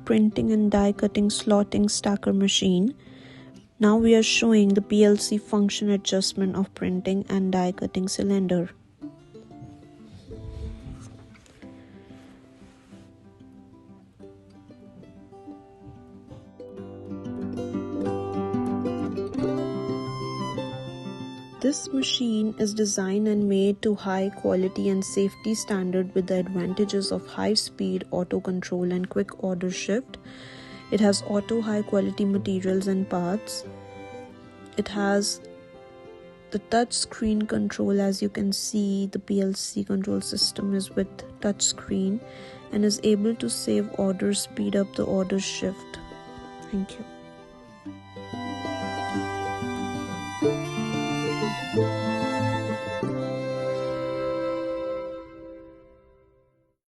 printing and die cutting slotting stacker machine. Now we are showing the PLC function adjustment of printing and die cutting cylinder. This machine is designed and made to high quality and safety standard with the advantages of high speed, auto control and quick order shift. It has auto high quality materials and parts. It has the touch screen control. As you can see, the PLC control system is with touch screen and is able to save orders, speed up the order shift. Thank you.